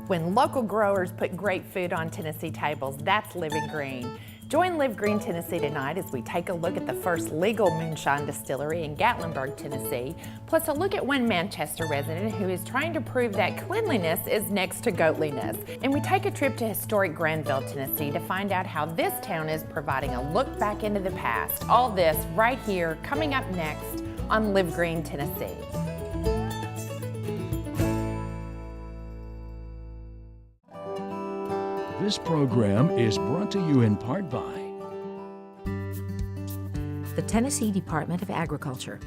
When local growers put great food on Tennessee tables, that's living green. Join Live Green Tennessee tonight as we take a look at the first legal moonshine distillery in Gatlinburg, Tennessee, plus a look at one Manchester resident who is trying to prove that cleanliness is next to goatliness. And we take a trip to historic Granville, Tennessee to find out how this town is providing a look back into the past. All this right here, coming up next on Live Green Tennessee. This program is brought to you in part by the Tennessee Department of Agriculture.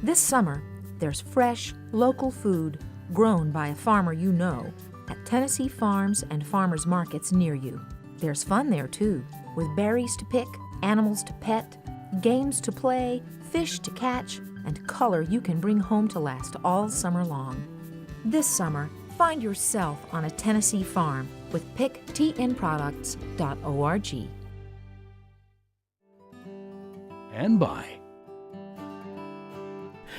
This summer, there's fresh, local food grown by a farmer you know at Tennessee farms and farmers markets near you. There's fun there too, with berries to pick, animals to pet, games to play, fish to catch, and color you can bring home to last all summer long. This summer, find yourself on a Tennessee farm with picktnproducts.org. and by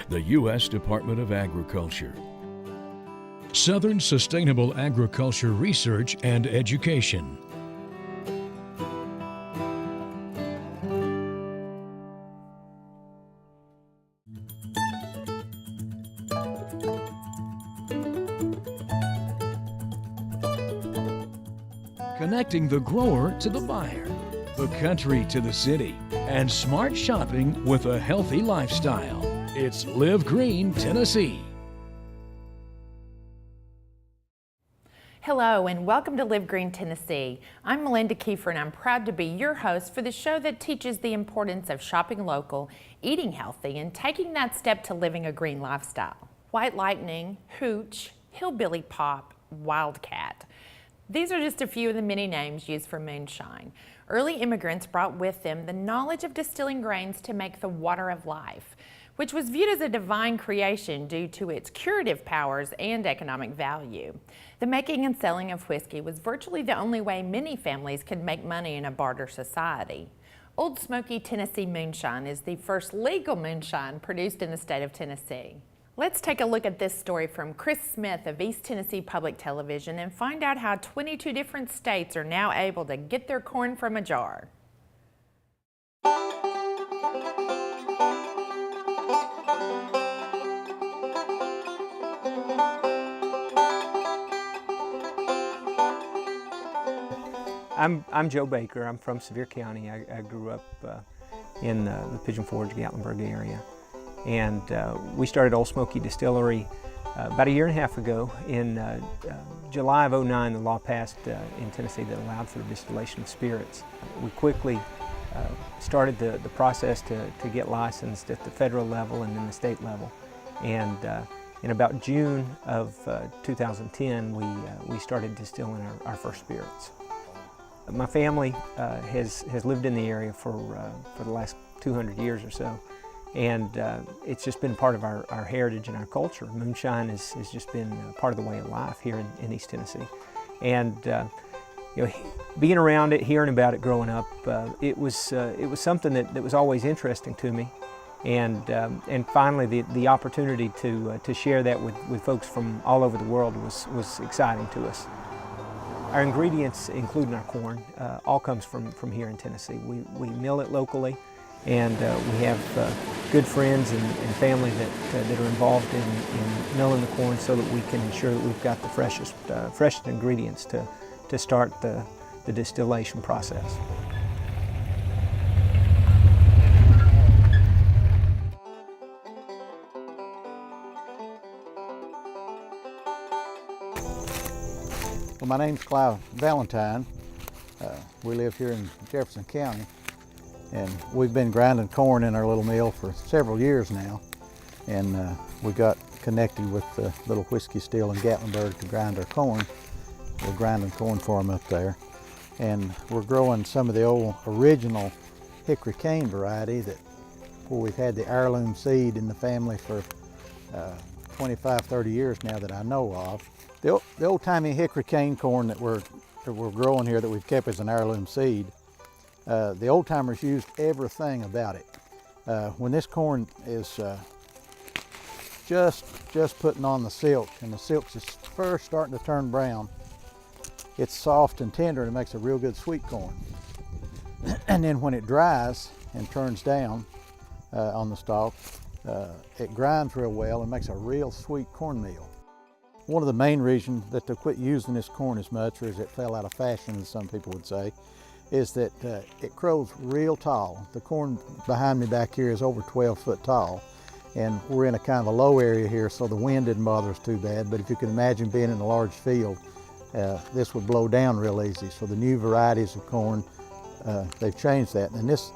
the U.S. Department of Agriculture, Southern Sustainable Agriculture Research and Education, connecting the grower to the buyer, the country to the city, and smart shopping with a healthy lifestyle. It's Live Green Tennessee. Hello and welcome to Live Green Tennessee. I'm Melinda Kiefer and I'm proud to be your host for the show that teaches the importance of shopping local, eating healthy, and taking that step to living a green lifestyle. White Lightning, Hooch, Hillbilly Pop, Wildcat. These are just a few of the many names used for moonshine. Early immigrants brought with them the knowledge of distilling grains to make the water of life, which was viewed as a divine creation due to its curative powers and economic value. The making and selling of whiskey was virtually the only way many families could make money in a barter society. Old Smoky Tennessee Moonshine is the first legal moonshine produced in the state of Tennessee. Let's take a look at this story from Chris Smith of East Tennessee Public Television and find out how 22 different states are now able to get their corn from a jar. I'm Joe Baker. I'm from Sevier County. I grew up in the Pigeon Forge, Gatlinburg area. And we started Old Smoky Distillery about a year and a half ago. In July of '09, the law passed in Tennessee that allowed for the distillation of spirits. We quickly started the process to get licensed at the federal level and then the state level. And in about June of 2010, we started distilling our first spirits. My family has lived in the area for the last 200 years or so. And it's just been part of our heritage and our culture. Moonshine has just been part of the way of life here in East Tennessee. And you know, being around it, hearing about it growing up, it was something that was always interesting to me. And finally, the opportunity to share that with folks from all over the world was exciting to us. Our ingredients, including our corn, all comes from here in Tennessee. We mill it locally. And we have good friends and family that are involved in milling the corn so that we can ensure that we've got the freshest ingredients to start the distillation process. Well, my name's Clive Valentine. We live here in Jefferson County. And we've been grinding corn in our little mill for several years now. And we got connected with the little whiskey still in Gatlinburg to grind our corn. We're grinding corn for them up there. And we're growing some of the old original hickory cane variety that we've had the heirloom seed in the family for 25, 30 years now that I know of. The old-timey hickory cane corn that we're growing here that we've kept as an heirloom seed, the old-timers used everything about it. When this corn is just putting on the silk, and the silk's just first starting to turn brown, It's soft and tender and it makes a real good sweet corn. And then when it dries and turns down on the stalk, it grinds real well and makes a real sweet cornmeal. One of the main reasons that they quit using this corn as much, or as it fell out of fashion, as some people would say, is that it grows real tall. The corn behind me back here is over 12 foot tall, and we're in a kind of a low area here, so the wind didn't bother us too bad. But if you can imagine being in a large field, this would blow down real easy. So the new varieties of corn, they've changed that. And this,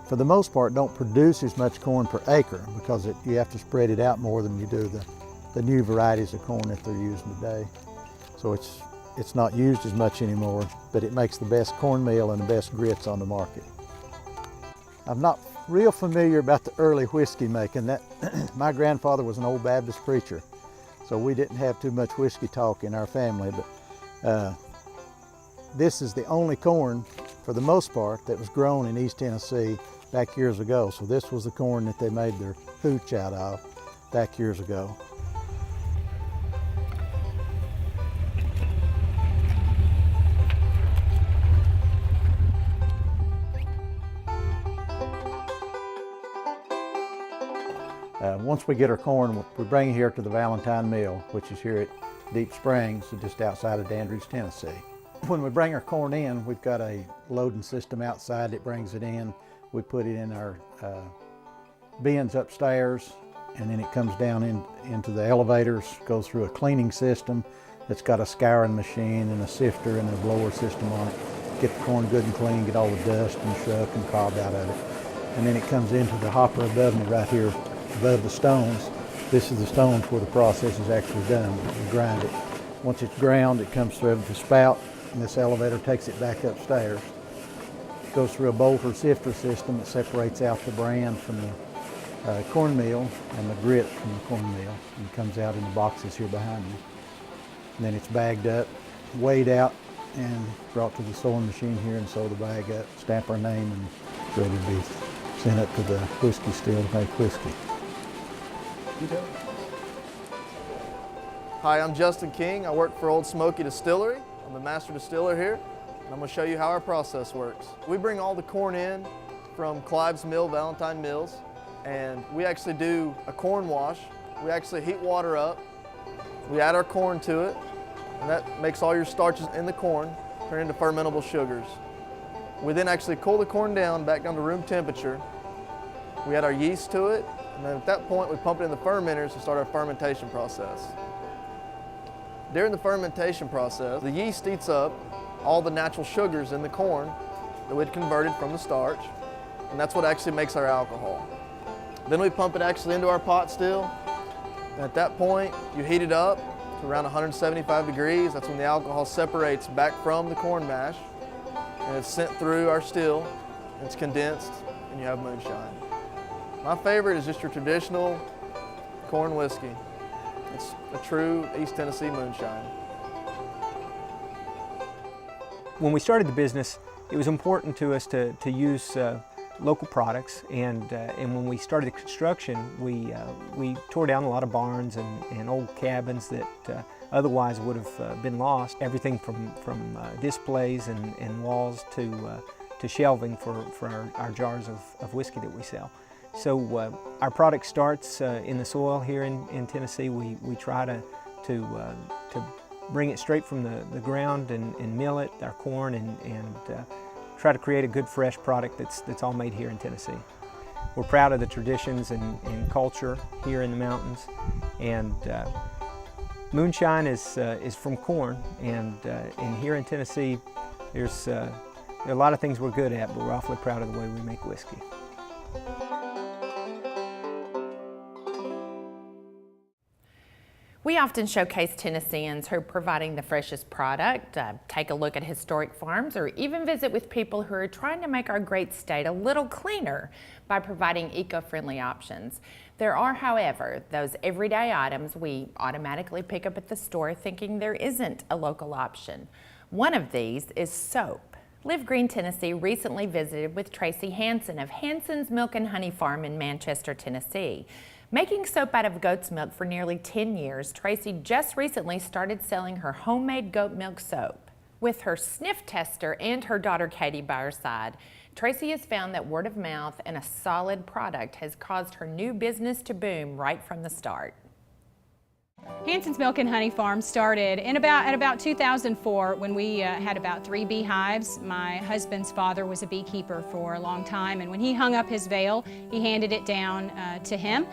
for the most part, don't produce as much corn per acre because you have to spread it out more than you do the new varieties of corn that they're using today. So it's not used as much anymore, but it makes the best cornmeal and the best grits on the market. I'm not real familiar about the early whiskey making. That my grandfather was an old Baptist preacher, so we didn't have too much whiskey talk in our family, but this is the only corn, for the most part, that was grown in East Tennessee back years ago. So this was the corn that they made their hooch out of back years ago. Once we get our corn, we bring it here to the Valentine Mill, which is here at Deep Springs, just outside of Dandridge, Tennessee. When we bring our corn in, we've got a loading system outside that brings it in. We put it in our bins upstairs, and then it comes down into the elevators, goes through a cleaning system that's got a scouring machine and a sifter and a blower system on it. Get the corn good and clean, get all the dust and shuck and cob out of it. And then it comes into the hopper above me right here, above the stones. This is the stones where the process is actually done. We grind it. Once it's ground, it comes through the spout, and this elevator takes it back upstairs. It goes through a bolter sifter system that separates out the bran from the cornmeal and the grit from the cornmeal, and comes out in the boxes here behind me. And then it's bagged up, weighed out, and brought to the sewing machine here and sew the bag up, stamp our name, and it's ready to be sent up to the whiskey still to make whiskey. Hi, I'm Justin King. I work for Old Smoky Distillery. I'm the master distiller here, and I'm going to show you how our process works. We bring all the corn in from Clive's Mill, Valentine Mills, and we actually do a corn wash. We actually heat water up, we add our corn to it, and that makes all your starches in the corn turn into fermentable sugars. We then actually cool the corn down back down to room temperature. We add our yeast to it, and then at that point we pump it in the fermenters to start our fermentation process. During the fermentation process, the yeast eats up all the natural sugars in the corn that we'd converted from the starch, and that's what actually makes our alcohol. Then we pump it actually into our pot still, and at that point you heat it up to around 175 degrees. That's when the alcohol separates back from the corn mash, and it's sent through our still, it's condensed, and you have moonshine. My favorite is just your traditional corn whiskey. It's a true East Tennessee moonshine. When we started the business, it was important to us to use local products, and when we started the construction, we tore down a lot of barns and old cabins that otherwise would have been lost. Everything from displays and walls to shelving for our jars of whiskey that we sell. So our product starts in the soil here in Tennessee. We try to bring it straight from the ground and mill it, our corn, and try to create a good fresh product that's all made here in Tennessee. We're proud of the traditions and culture here in the mountains, and moonshine is from corn, and here in Tennessee there are a lot of things we're good at, but we're awfully proud of the way we make whiskey. We often showcase Tennesseans who are providing the freshest product, take a look at historic farms, or even visit with people who are trying to make our great state a little cleaner by providing eco-friendly options. There are, however, those everyday items we automatically pick up at the store thinking there isn't a local option. One of these is soap. Live Green Tennessee recently visited with Tracy Hansen of Hansen's Milk and Honey Farm in Manchester, Tennessee. Making soap out of goat's milk for nearly 10 years, Tracy just recently started selling her homemade goat milk soap. With her sniff tester and her daughter Katie by her side, Tracy has found that word of mouth and a solid product has caused her new business to boom right from the start. Hanson's Milk and Honey Farm started at about 2004 when we had about 3 beehives. My husband's father was a beekeeper for a long time, and when he hung up his veil, he handed it down to him.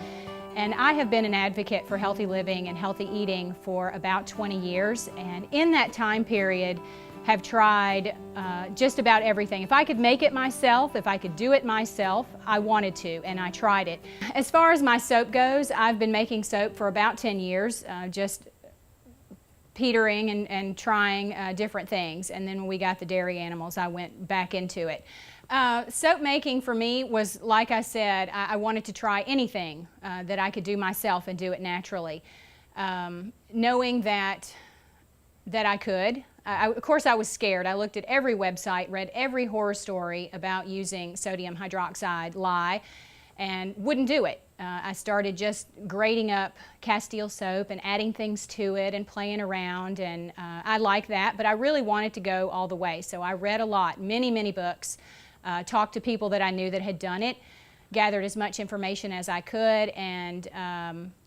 And I have been an advocate for healthy living and healthy eating for about 20 years, and in that time period have tried just about everything. If I could make it myself, if I could do it myself, I wanted to, and I tried it. As far as my soap goes, I've been making soap for about 10 years, just petering and trying different things. And then when we got the dairy animals, I went back into it. Soap making for me was, like I said, I wanted to try anything that I could do myself and do it naturally. Knowing that I could. Of course I was scared. I looked at every website, read every horror story about using sodium hydroxide lye, and wouldn't do it. I started just grating up Castile soap and adding things to it and playing around, and I like that, but I really wanted to go all the way. So I read a lot, many books, talked to people that I knew that had done it, gathered as much information as I could, and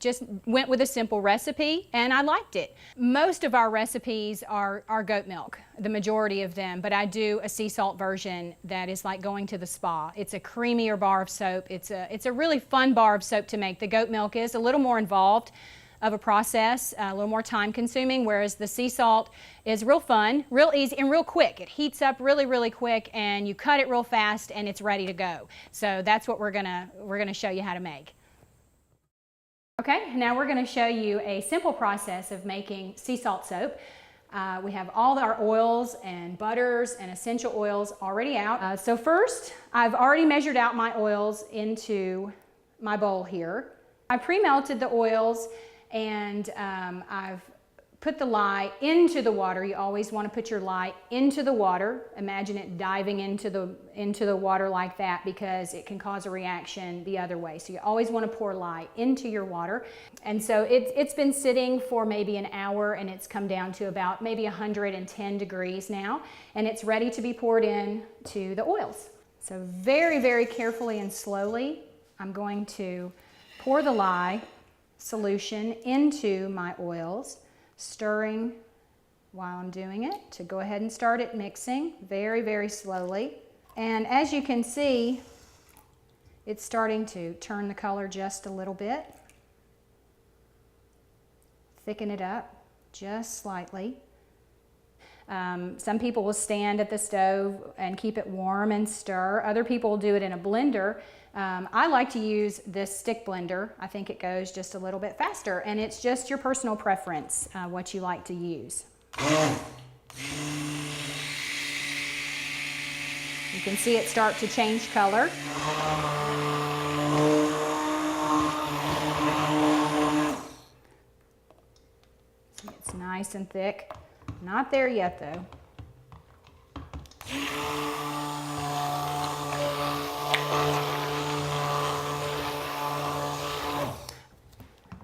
just went with a simple recipe, and I liked it. Most of our recipes are goat milk, the majority of them, but I do a sea salt version that is like going to the spa. It's a creamier bar of soap. It's a really fun bar of soap to make. The goat milk is a little more involved of a process, a little more time consuming, whereas the sea salt is real fun, real easy, and real quick. It heats up really quick, and you cut it real fast and it's ready to go. So that's what we're gonna show you how to make. Okay, now we're gonna show you a simple process of making sea salt soap. We have all our oils and butters and essential oils already out. So first, I've already measured out my oils into my bowl here. I pre-melted the oils, and I've put the lye into the water. You always want to put your lye into the water. Imagine it diving into the water like that, because it can cause a reaction the other way. So you always want to pour lye into your water. And so it's been sitting for maybe an hour, and it's come down to about maybe 110 degrees now, and it's ready to be poured in to the oils. So very carefully and slowly, I'm going to pour the lye solution into my oils, stirring while I'm doing it to go ahead and start it mixing very slowly. And as you can see, it's starting to turn the color just a little bit. Thicken it up just slightly. Some people will stand at the stove and keep it warm and stir. Other people will do it in a blender. I like to use this stick blender. I think it goes just a little bit faster, and it's just your personal preference, what you like to use. You can see it start to change color. See, it's nice and thick. Not there yet, though.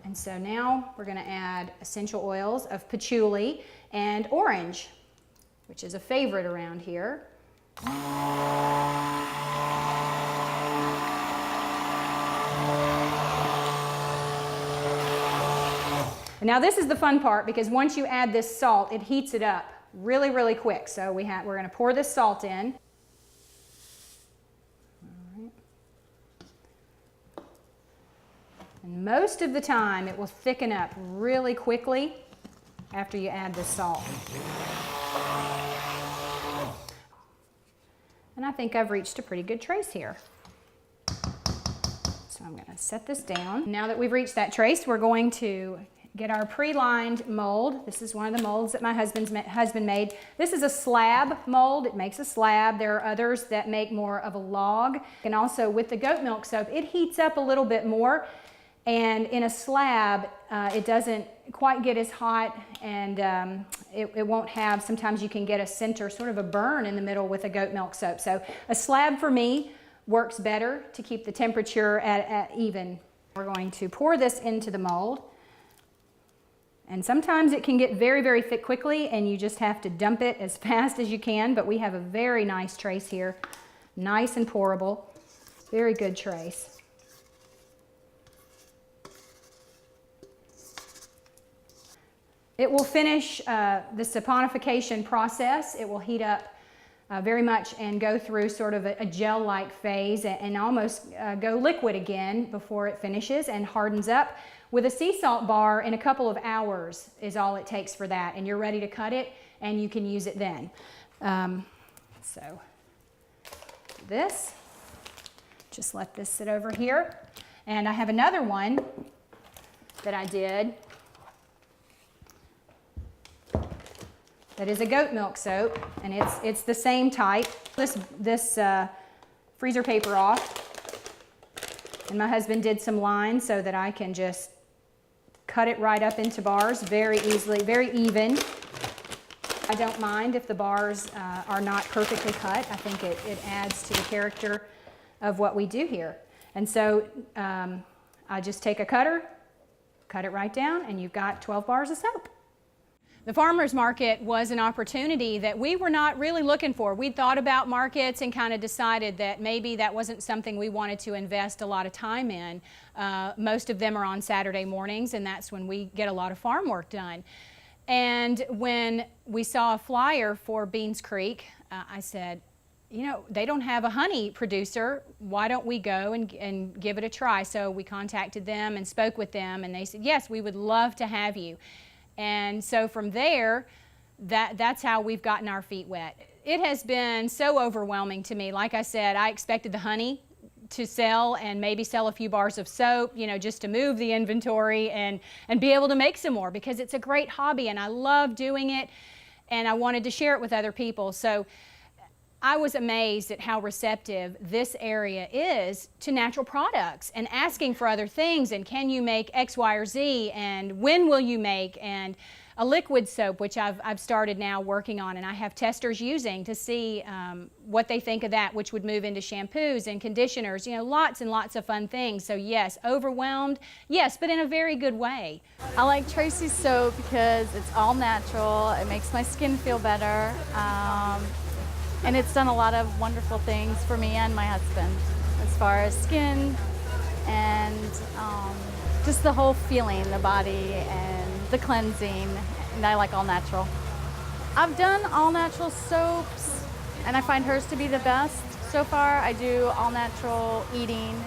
And so now we're going to add essential oils of patchouli and orange, which is a favorite around here. And now this is the fun part, because once you add this salt, it heats it up really quick. So we're going to pour this salt in. And most of the time it will thicken up really quickly after you add the salt. And I think I've reached a pretty good trace here. So I'm going to set this down. Now that we've reached that trace, we're going to get our pre-lined mold. This is one of the molds that my husband made. This is a slab mold. It makes a slab. There are others that make more of a log. And also with the goat milk soap, it heats up a little bit more. And in a slab, it doesn't quite get as hot, and it won't have, sometimes you can get a center, sort of a burn in the middle with a goat milk soap. So a slab for me works better to keep the temperature at even. We're going to pour this into the mold. And sometimes it can get very, very thick quickly and you just have to dump it as fast as you can, but we have a very nice trace here. Nice and pourable. Very good trace. It will finish the saponification process. It will heat up very much and go through sort of a gel-like phase and almost go liquid again before it finishes and hardens up. With a sea salt bar, in a couple of hours is all it takes for that, and you're ready to cut it and you can use it then. So this, just let this sit over here. And I have another one that I did that is a goat milk soap, and it's the same type. This freezer paper off, and my husband did some lines so that I can just cut it right up into bars very easily, very even. I don't mind if the bars are not perfectly cut. I think it adds to the character of what we do here. And so I just take a cutter, cut it right down, and you've got 12 bars of soap. The farmers market was an opportunity that we were not really looking for. We'd thought about markets and kind of decided that maybe that wasn't something we wanted to invest a lot of time in. Most of them are on Saturday mornings, and that's when we get a lot of farm work done. And when we saw a flyer for Beans Creek, I said, you know, they don't have a honey producer. Why don't we go and give it a try? So we contacted them and spoke with them, and they said, yes, we would love to have you. And so from there, that's how we've gotten our feet wet. It has been so overwhelming to me. Like I said, I expected the honey to sell and maybe sell a few bars of soap, you know, just to move the inventory and be able to make some more, because it's a great hobby and I love doing it and I wanted to share it with other people. So I was amazed at how receptive this area is to natural products and asking for other things, and can you make X, Y, or Z, and when will you make, and a liquid soap, which I've started now working on, and I have testers using to see what they think of that, which would move into shampoos and conditioners, you know, lots and lots of fun things. So yes, overwhelmed, yes, but in a very good way. I like Tracy's soap because it's all natural, it makes my skin feel better. And it's done a lot of wonderful things for me and my husband, as far as skin and just the whole feeling, the body and the cleansing, and I like all natural. I've done all natural soaps, and I find hers to be the best so far. I do all natural eating,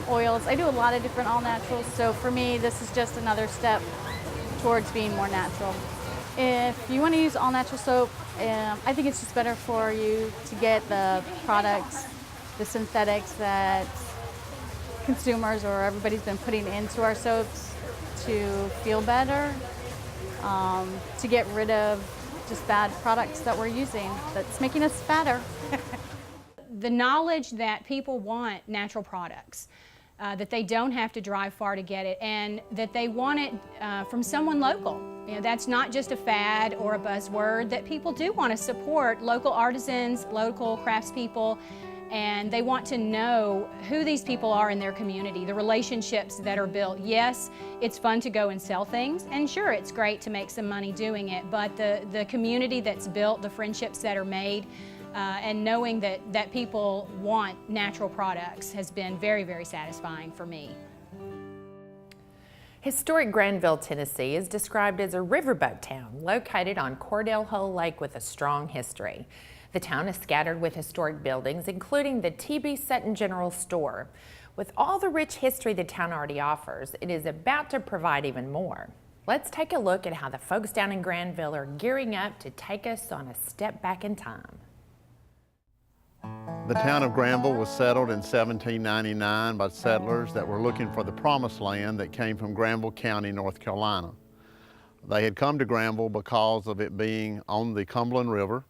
oils. I do a lot of different all naturals, so for me, this is just another step towards being more natural. If you want to use all natural soap, I think it's just better for you to get the products, the synthetics that consumers or everybody's been putting into our soaps to feel better, to get rid of just bad products that we're using that's making us fatter. The knowledge that people want natural products, that they don't have to drive far to get it, and that they want it from someone local. You know, that's not just a fad or a buzzword, that people do want to support local artisans, local craftspeople, and they want to know who these people are in their community, the relationships that are built. Yes, it's fun to go and sell things, and sure, it's great to make some money doing it, but the community that's built, the friendships that are made, and knowing that people want natural products has been very, very satisfying for me. Historic Granville, Tennessee is described as a riverboat town located on Cordell Hull Lake with a strong history. The town is scattered with historic buildings, including the T.B. Sutton General Store. With all the rich history the town already offers, it is about to provide even more. Let's take a look at how the folks down in Granville are gearing up to take us on a step back in time. The town of Granville was settled in 1799 by settlers that were looking for the promised land that came from Granville County, North Carolina. They had come to Granville because of it being on the Cumberland River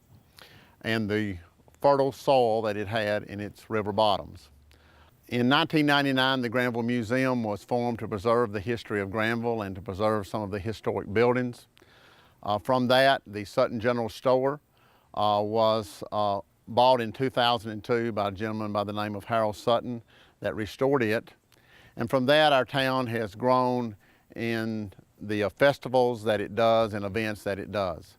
and the fertile soil that it had in its river bottoms. In 1999, the Granville Museum was formed to preserve the history of Granville and to preserve some of the historic buildings. From that, the Sutton General Store was bought in 2002 by a gentleman by the name of Harold Sutton that restored it. And from that, our town has grown in the festivals that it does and events that it does.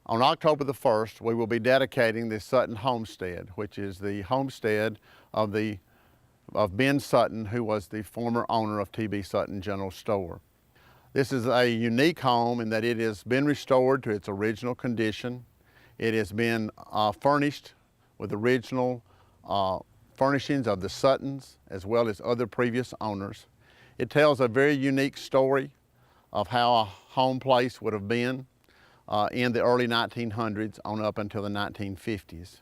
On October the 1st, we will be dedicating the Sutton Homestead, which is the homestead of Ben Sutton, who was the former owner of T.B. Sutton General Store. This is a unique home in that it has been restored to its original condition. It has been furnished with original furnishings of the Suttons as well as other previous owners. It tells a very unique story of how a home place would have been in the early 1900s on up until the 1950s.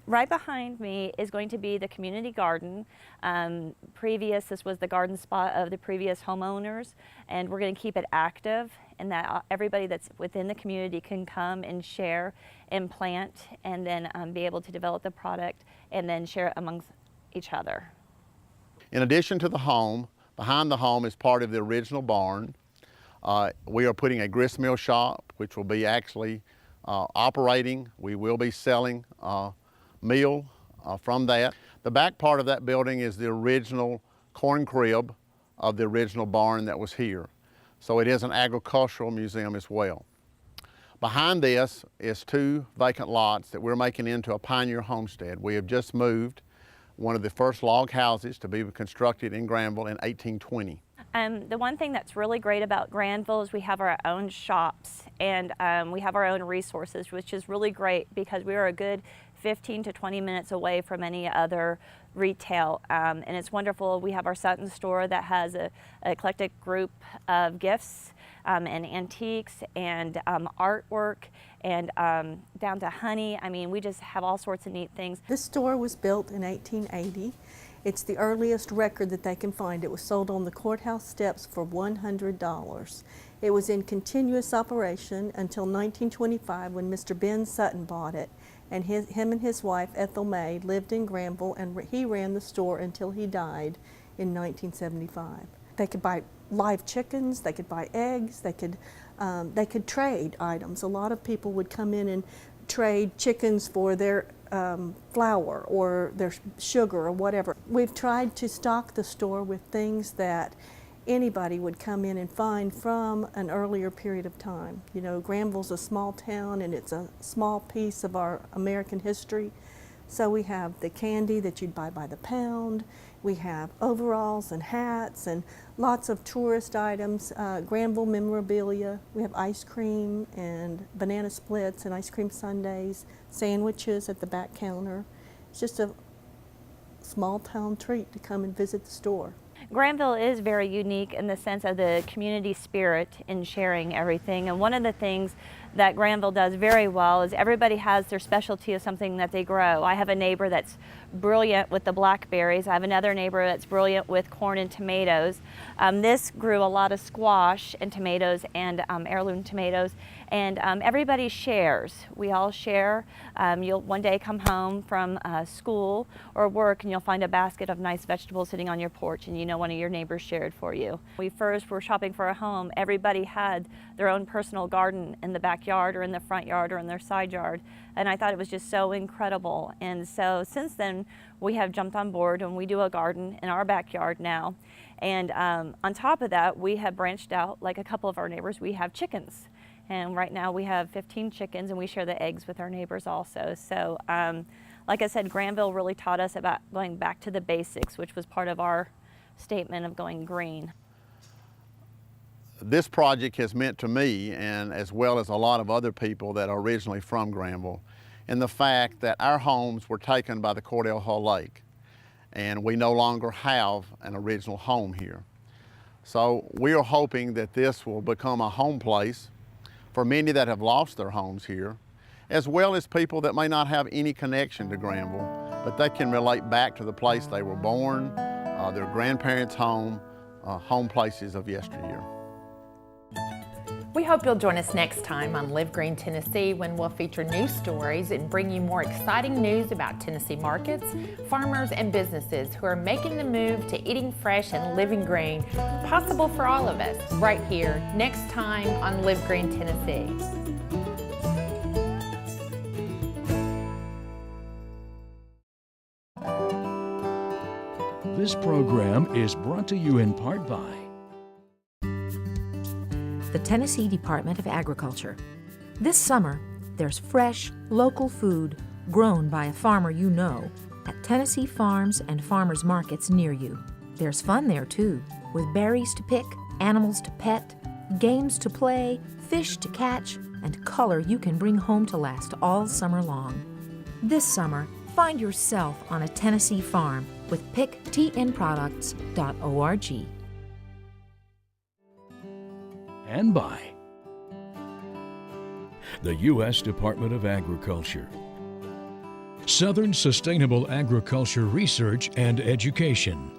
Right behind me is going to be the community garden. This was the garden spot of the previous homeowners, and we're going to keep it active and that everybody that's within the community can come and share and plant and then be able to develop the product and then share it amongst each other. In addition to the home, behind the home is part of the original barn. We are putting a gristmill shop, which will be actually operating. We will be selling meal from that. The back part of that building is the original corn crib of the original barn that was here. So it is an agricultural museum as well. Behind this is 2 vacant lots that we're making into a pioneer homestead. We have just moved one of the first log houses to be constructed in Granville in 1820. The one thing that's really great about Granville is we have our own shops and we have our own resources, which is really great because we are a good 15 to 20 minutes away from any other retail. And it's wonderful. We have our Sutton store that has an eclectic group of gifts and antiques and artwork and down to honey. I mean, we just have all sorts of neat things. This store was built in 1880. It's the earliest record that they can find. It was sold on the courthouse steps for $100. It was in continuous operation until 1925 when Mr. Ben Sutton bought it, and him and his wife Ethel May lived in Granville, and he ran the store until he died in 1975. They could buy live chickens, they could buy eggs, they could trade items. A lot of people would come in and trade chickens for their flour or their sugar or whatever. We've tried to stock the store with things that anybody would come in and find from an earlier period of time. You know, Granville's a small town and it's a small piece of our American history. So we have the candy that you'd buy by the pound. We have overalls and hats and lots of tourist items, Granville memorabilia. We have ice cream and banana splits and ice cream sundaes, sandwiches at the back counter. It's just a small town treat to come and visit the store. Granville is very unique in the sense of the community spirit in sharing everything. And one of the things that Granville does very well is everybody has their specialty of something that they grow. I have a neighbor that's brilliant with the blackberries. I have another neighbor that's brilliant with corn and tomatoes. This grew a lot of squash and tomatoes and heirloom tomatoes. And everybody shares. We all share. You'll one day come home from school or work and you'll find a basket of nice vegetables sitting on your porch and you know one of your neighbors shared for you. We first were shopping for a home. Everybody had their own personal garden in the backyard or in the front yard or in their side yard. And I thought it was just so incredible. And so since then, we have jumped on board and we do a garden in our backyard now. And on top of that, we have branched out, like a couple of our neighbors, we have chickens. And right now we have 15 chickens and we share the eggs with our neighbors also. So like I said, Granville really taught us about going back to the basics, which was part of our statement of going green. This project has meant to me, and as well as a lot of other people that are originally from Granville, in the fact that our homes were taken by the Cordell Hull Lake and we no longer have an original home here. So we are hoping that this will become a home place for many that have lost their homes here, as well as people that may not have any connection to Granville, but they can relate back to the place they were born, their grandparents' home, home places of yesteryear. We hope you'll join us next time on Live Green Tennessee when we'll feature new stories and bring you more exciting news about Tennessee markets, farmers, and businesses who are making the move to eating fresh and living green possible for all of us right here next time on Live Green Tennessee. This program is brought to you in part by the Tennessee Department of Agriculture. This summer, there's fresh, local food grown by a farmer you know at Tennessee farms and farmers markets near you. There's fun there too, with berries to pick, animals to pet, games to play, fish to catch, and color you can bring home to last all summer long. This summer, find yourself on a Tennessee farm with picktnproducts.org. And by the U.S. Department of Agriculture, Southern Sustainable Agriculture Research and Education,